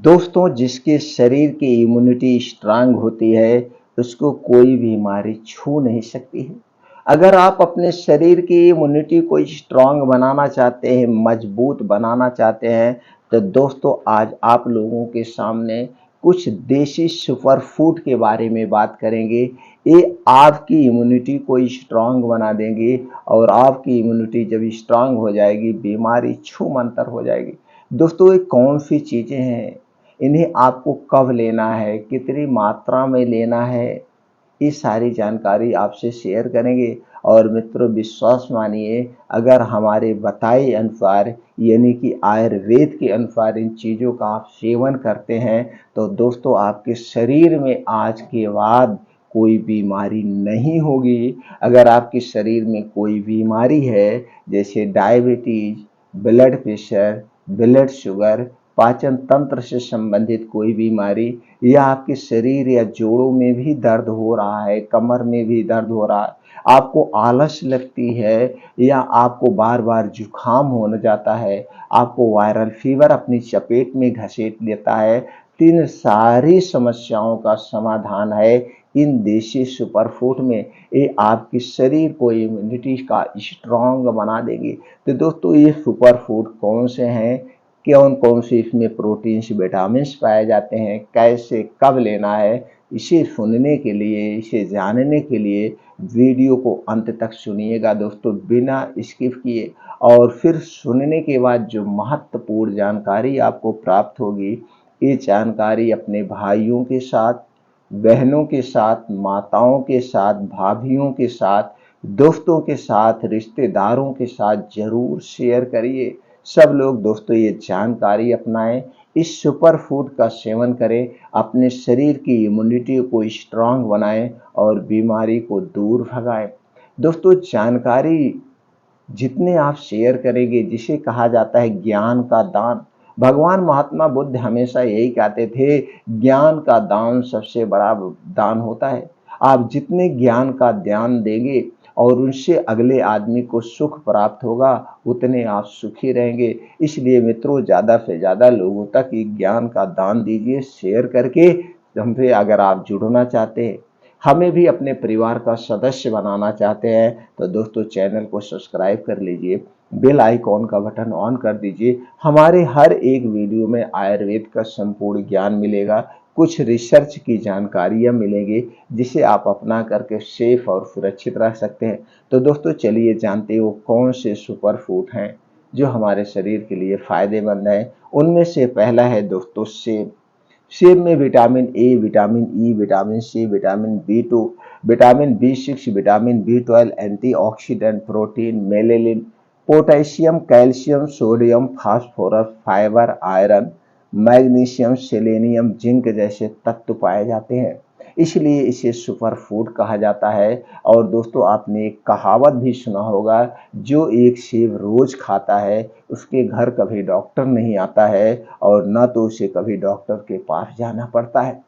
दोस्तों, जिसके शरीर की इम्यूनिटी स्ट्रांग होती है, उसको कोई बीमारी छू नहीं सकती है। अगर आप अपने शरीर की इम्यूनिटी को स्ट्रांग बनाना चाहते हैं, मजबूत बनाना चाहते हैं, तो दोस्तों आज आप लोगों के सामने कुछ देसी सुपर फूड के बारे में बात करेंगे। ये आपकी इम्यूनिटी को स्ट्रांग बना देंगे और आपकी इम्यूनिटी जब स्ट्रांग हो जाएगी, बीमारी छूमंतर हो जाएगी। दोस्तों, ये कौन सी चीज़ें हैं, इन्हें आपको कब लेना है, कितनी मात्रा में लेना है, ये सारी जानकारी आपसे शेयर करेंगे। और मित्रों, विश्वास मानिए, अगर हमारे बताए अनुसार यानी कि आयुर्वेद के अनुसार इन चीज़ों का आप सेवन करते हैं तो दोस्तों आपके शरीर में आज के बाद कोई बीमारी नहीं होगी। अगर आपके शरीर में कोई बीमारी है, जैसे diabetes, blood pressure, blood sugar, पाचन तंत्र से संबंधित कोई बीमारी, या आपके शरीर या जोड़ों में भी दर्द हो रहा है, कमर में भी दर्द हो रहा है, आपको आलस लगती है, या आपको बार बार जुकाम होने जाता है, आपको वायरल फीवर अपनी चपेट में घसीट लेता है, तो इन सारी समस्याओं का समाधान है इन देसी सुपर फूड में। ये आपके शरीर को इम्यूनिटी का स्ट्रांग बना देंगे। तो दोस्तों, ये सुपर फूड कौन से हैं, कौन कौन से इसमें प्रोटीन्स, विटामिन्स पाए जाते हैं, कैसे कब लेना है, इसे सुनने के लिए, इसे जानने के लिए वीडियो को अंत तक सुनिएगा दोस्तों, बिना स्किप किए। और फिर सुनने के बाद जो महत्वपूर्ण जानकारी आपको प्राप्त होगी, ये जानकारी अपने भाइयों के साथ, बहनों के साथ, माताओं के साथ, भाभियों के साथ, दोस्तों के साथ, रिश्तेदारों के साथ जरूर शेयर करिए। सब लोग दोस्तों ये जानकारी अपनाएं, इस सुपर फूड का सेवन करें, अपने शरीर की इम्यूनिटी को स्ट्रांग बनाएं और बीमारी को दूर भगाएं। दोस्तों, जानकारी जितने आप शेयर करेंगे, जिसे कहा जाता है ज्ञान का दान, भगवान महात्मा बुद्ध हमेशा यही कहते थे, ज्ञान का दान सबसे बड़ा दान होता है। आप जितने ज्ञान का दान देंगे और उनसे अगले आदमी को सुख प्राप्त होगा, उतने आप सुखी रहेंगे। इसलिए मित्रों, ज़्यादा से ज़्यादा लोगों तक ये ज्ञान का दान दीजिए शेयर करके। हमसे अगर आप जुड़ना चाहते हैं, हमें भी अपने परिवार का सदस्य बनाना चाहते हैं, तो दोस्तों चैनल को सब्सक्राइब कर लीजिए, बेल आइकॉन का बटन ऑन कर दीजिए। हमारे हर एक वीडियो में आयुर्वेद का संपूर्ण ज्ञान मिलेगा, कुछ रिसर्च की जानकारियाँ मिलेंगी, जिसे आप अपना करके सेफ और सुरक्षित रह सकते हैं। तो दोस्तों चलिए जानते हो कौन से सुपर फूड हैं जो हमारे शरीर के लिए फायदेमंद हैं। उनमें से पहला है दोस्तों सेब। सेब में vitamin A, vitamin E, vitamin C, vitamin बी2, vitamin B6, vitamin B12, antioxidant, protein, melanin, potassium, calcium, sodium, phosphorus, fibre, iron, magnesium, selenium, zinc जैसे तत्व पाए जाते हैं। इसलिए इसे सुपर फूड कहा जाता है। और दोस्तों, आपने एक कहावत भी सुना होगा, जो एक सेब रोज खाता है उसके घर कभी डॉक्टर नहीं आता है और न तो उसे कभी डॉक्टर के पास जाना पड़ता है।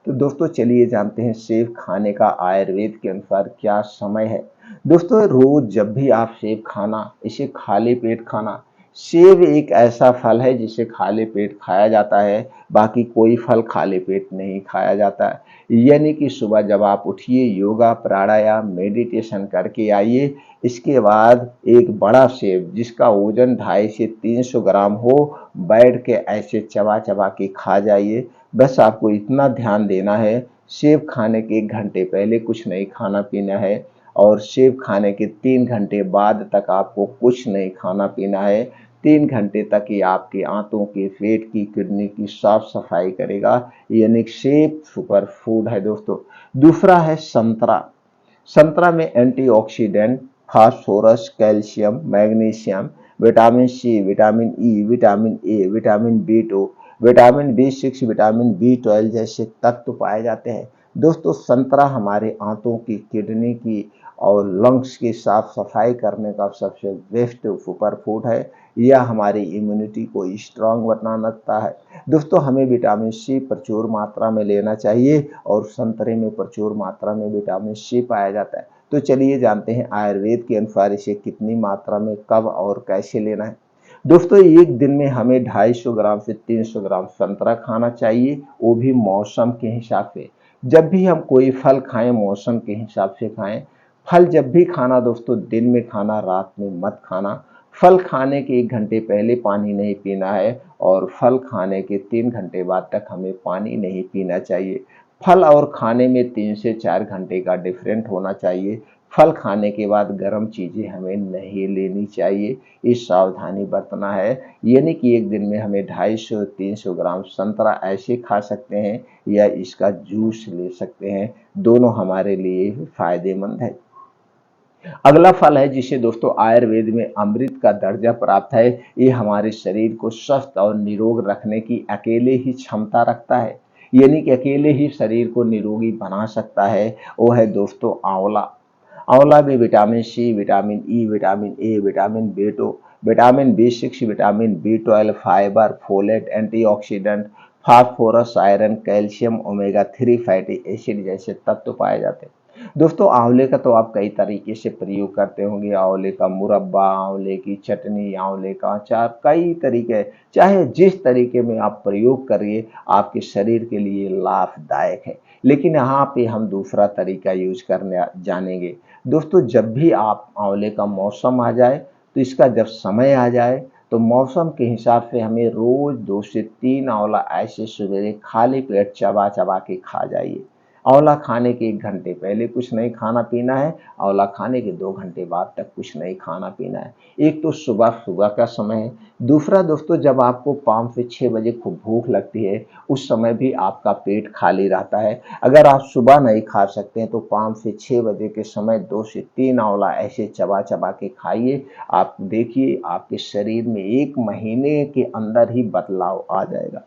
तो दोस्तों चलिए जानते हैं सेब खाने का आयुर्वेद के अनुसार क्या समय है। दोस्तों, रोज जब भी आप सेब खाना, इसे खाली पेट खाना। सेब एक ऐसा फल है जिसे खाली पेट खाया जाता है, बाकी कोई फल खाली पेट नहीं खाया जाता है। यानी कि सुबह जब आप उठिए, योगा, प्राणायाम, मेडिटेशन करके आइए, इसके बाद एक बड़ा सेब जिसका वजन 250 से 300 ग्राम हो, बैठ के ऐसे चबा चबा के खा जाइए। बस आपको इतना ध्यान देना है, सेब खाने के 1 घंटे पहले कुछ नहीं खाना पीना है, और सेब खाने के 3 घंटे बाद तक आपको कुछ नहीं खाना पीना है। 3 घंटे तक ये आपके आंतों की, पेट की, किडनी की साफ सफाई करेगा। यानी सेब सुपर फूड है दोस्तों। दूसरा है संतरा। संतरा में antioxidant, phosphorus, calcium, magnesium, vitamin C, vitamin E, vitamin A, vitamin बी2, vitamin B6, vitamin B12 जैसे तत्व पाए जाते हैं। दोस्तों, संतरा हमारे आंतों की, किडनी की और लंग्स की साफ सफाई करने का सबसे बेस्ट सुपर फूड है। यह हमारी इम्यूनिटी को स्ट्रांग बनाता है। दोस्तों, हमें विटामिन सी प्रचुर मात्रा में लेना चाहिए और संतरे में प्रचुर मात्रा में विटामिन सी पाया जाता है। तो चलिए जानते हैं आयुर्वेद के अनुसार इसे कितनी मात्रा में, कब और कैसे लेना है। दोस्तों एक दिन में हमें 250 ग्राम से 300 ग्राम संतरा खाना चाहिए, वो भी मौसम के हिसाब से। जब भी हम कोई फल खाएं मौसम के हिसाब से खाएं। फल जब भी खाना दोस्तों दिन में खाना, रात में मत खाना। फल खाने के 1 घंटे पहले पानी नहीं पीना है और फल खाने के 3 घंटे बाद तक हमें पानी नहीं पीना चाहिए। फल और खाने में 3 से 4 घंटे का डिफरेंट होना चाहिए। फल खाने के बाद गर्म चीज़ें हमें नहीं लेनी चाहिए, ये सावधानी बरतना है। यानी कि एक दिन में हमें 250-300 ग्राम संतरा ऐसे खा सकते हैं या इसका जूस ले सकते हैं, दोनों हमारे लिए फायदेमंद है। अगला फल है जिसे दोस्तों आयुर्वेद में अमृत का दर्जा प्राप्त है। ये हमारे शरीर को स्वस्थ और निरोग रखने की अकेले ही क्षमता रखता है, यानी कि अकेले ही शरीर को निरोगी बना सकता है। वो है दोस्तों आंवला। आंवला में vitamin C, vitamin E, vitamin A, vitamin B6, vitamin B12, fibre, folate, antioxidant, phosphorus, iron, calcium, omega 3 fatty acid जैसे तत्व पाए जाते हैं। दोस्तों आंवले का तो आप कई तरीके से प्रयोग करते होंगे। आंवले का मुरब्बा, आंवले की चटनी, आंवले का अचार, कई तरीके। चाहे जिस तरीके में आप प्रयोग करिए आपके शरीर के लिए लाभदायक है। लेकिन यहाँ पे हम दूसरा तरीका यूज करने जानेंगे। दोस्तों जब भी आप आंवले का मौसम आ जाए, तो इसका जब समय आ जाए, तो मौसम के हिसाब से हमें रोज 2 से 3 आंवला ऐसे सवेरे खाली पेट चबा चबा के खा जाइए। आंवला खाने के 1 घंटे पहले कुछ नहीं खाना पीना है, आंवला खाने के 2 घंटे बाद तक कुछ नहीं खाना पीना है। एक तो सुबह सुबह का समय है। दूसरा दोस्तों जब आपको 5 से 6 बजे खूब भूख लगती है, उस समय भी आपका पेट खाली रहता है। अगर आप सुबह नहीं खा सकते हैं तो 5 से 6 बजे के समय 2 से 3 आंवला ऐसे चबा चबा के खाइए। आप देखिए आपके शरीर में 1 महीने के अंदर ही बदलाव आ जाएगा।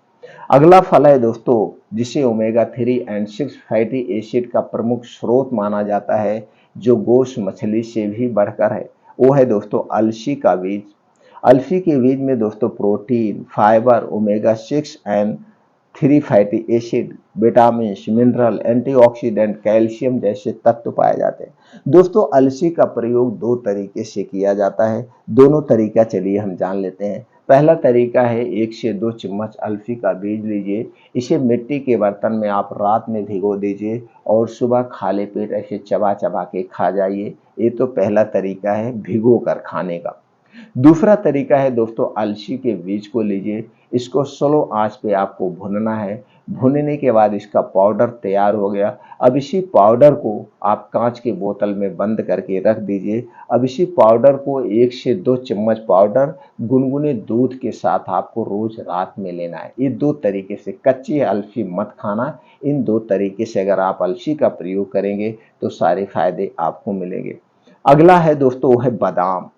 अगला फल है दोस्तों जिसे ओमेगा 3 और 6 फैटी एसिड का प्रमुख स्रोत माना जाता है, जो गोश्त मछली से भी बढ़कर है। वो है दोस्तों अलसी का बीज। अलसी के बीज में दोस्तों प्रोटीन, फाइबर, ओमेगा 6 और 3 fatty acid, vitamin, mineral, antioxidant, calcium जैसे तत्व पाए जाते हैं। दोस्तों अलसी का प्रयोग 2 तरीके से किया जाता है। दोनों तरीका चलिए हम जान लेते हैं। पहला तरीका है 1 से 2 चम्मच अलसी का बीज लीजिए। इसे मिट्टी के बर्तन में आप रात में भिगो दीजिए और सुबह खाली पेट ऐसे चबा चबा के खा जाइए। ये तो पहला तरीका है भिगो कर खाने का। दूसरा तरीका है दोस्तों अलसी के बीज को लीजिए, इसको स्लो आंच पे आपको भूनना है। भूनने के बाद इसका पाउडर तैयार हो गया। अब इसी पाउडर को आप कांच के बोतल में बंद करके रख दीजिए। अब इसी पाउडर को 1 से 2 चम्मच पाउडर गुनगुने दूध के साथ आपको रोज रात में लेना है। ये 2 तरीके से, कच्ची अलसी मत खाना। इन 2 तरीके से अगर आप अलसी का प्रयोग करेंगे तो सारे फायदे आपको मिलेंगे। अगला है दोस्तों वो है बादाम।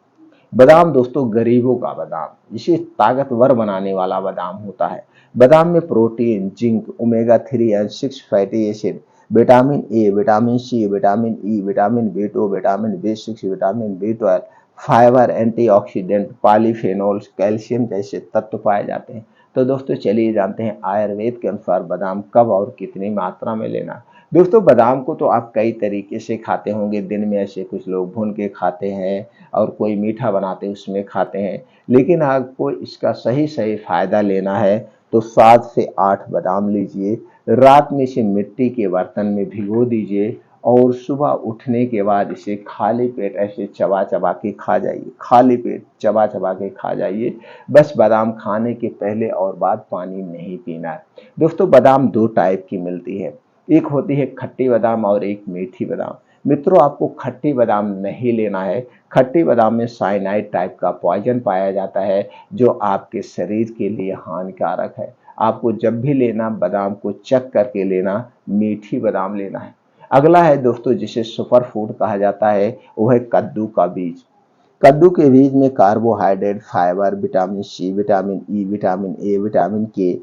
बादाम दोस्तों गरीबों का बादाम, जिसे ताकतवर बनाने वाला बादाम होता है। बादाम में प्रोटीन, जिंक, ओमेगा 3 और 6 fatty acid, vitamin A, vitamin C, vitamin E, vitamin बी2, vitamin B6, vitamin B12, fibre, antioxidant, polyphenols, calcium जैसे तत्व पाए जाते हैं। तो दोस्तों चलिए जानते हैं आयुर्वेद के अनुसार बादाम कब और कितनी मात्रा में लेना। दोस्तों बादाम को तो आप कई तरीके से खाते होंगे। दिन में ऐसे कुछ लोग भून के खाते हैं और कोई मीठा बनाते उसमें खाते हैं। लेकिन आपको इसका सही सही फायदा लेना है तो 7 से 8 बादाम लीजिए। रात में इसे मिट्टी के बर्तन में भिगो दीजिए और सुबह उठने के बाद इसे खाली पेट ऐसे चबा चबा के खा जाइए। खाली पेट चबा चबा के खा जाइए। बस बादाम खाने के पहले और बाद पानी नहीं पीना है। दोस्तों बादाम 2 टाइप की मिलती है, एक होती है खट्टी बादाम और एक मीठी बादाम। मित्रों आपको खट्टी बादाम नहीं लेना है। खट्टी बादाम में साइनाइड टाइप का पॉइजन पाया जाता है, जो आपके शरीर के लिए हानिकारक है। आपको जब भी लेना बादाम को चख करके लेना, मीठी बादाम लेना है। अगला है दोस्तों जिसे सुपर फूड कहा जाता है, वो है कद्दू का बीज। कद्दू के बीज में carbohydrate, fibre, vitamin C, vitamin E, vitamin A, vitamin के,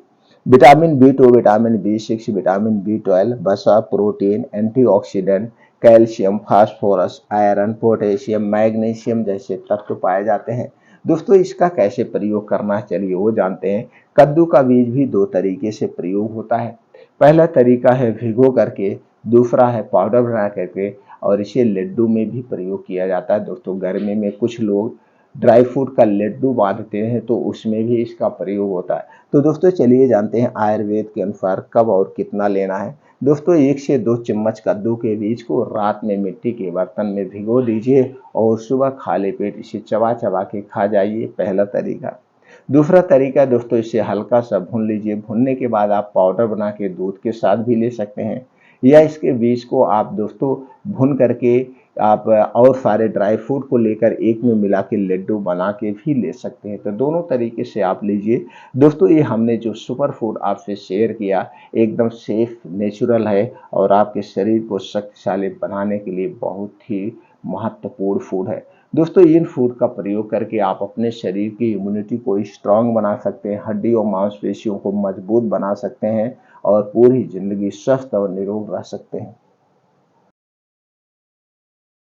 vitamin बी2, vitamin B6, vitamin B12, वसा, protein, antioxidant, calcium, phosphorus, iron, potassium, magnesium जैसे तत्व पाए जाते हैं। दोस्तों इसका कैसे प्रयोग करना है चलिए वो जानते हैं। कद्दू का बीज भी 2 तरीके से प्रयोग होता है। पहला तरीका है भिगो करके, दूसरा है पाउडर बना करके, और इसे लड्डू में भी प्रयोग किया जाता है। दोस्तों गर्मी में कुछ लोग ड्राई फ्रूट का लड्डू बांधते हैं तो उसमें भी इसका प्रयोग होता है। तो दोस्तों चलिए जानते हैं आयुर्वेद के अनुसार कब और कितना लेना है। दोस्तों 1 से 2 चम्मच कद्दू के बीज को रात में मिट्टी के बर्तन में भिगो दीजिए और सुबह खाली पेट इसे चबा चबा के खा जाइए, पहला तरीका। दूसरा तरीका दोस्तों, इसे हल्का सा भून लीजिए, भूनने के बाद आप पाउडर बना के दूध के साथ भी ले सकते हैं, या इसके बीज को आप दोस्तों भून करके आप और सारे ड्राई फ्रूट को लेकर एक में मिला के लड्डू बना के भी ले सकते हैं। तो दोनों तरीके से आप लीजिए। दोस्तों ये हमने जो सुपर फूड आपसे शेयर किया एकदम सेफ, नेचुरल है और आपके शरीर को शक्तिशाली बनाने के लिए बहुत ही महत्वपूर्ण फूड है। दोस्तों इन फूड का प्रयोग करके आप अपने शरीर की इम्यूनिटी को स्ट्रांग बना सकते हैं, हड्डी और मांसपेशियों को मजबूत बना सकते हैं और पूरी जिंदगी स्वस्थ और निरोग रह सकते हैं।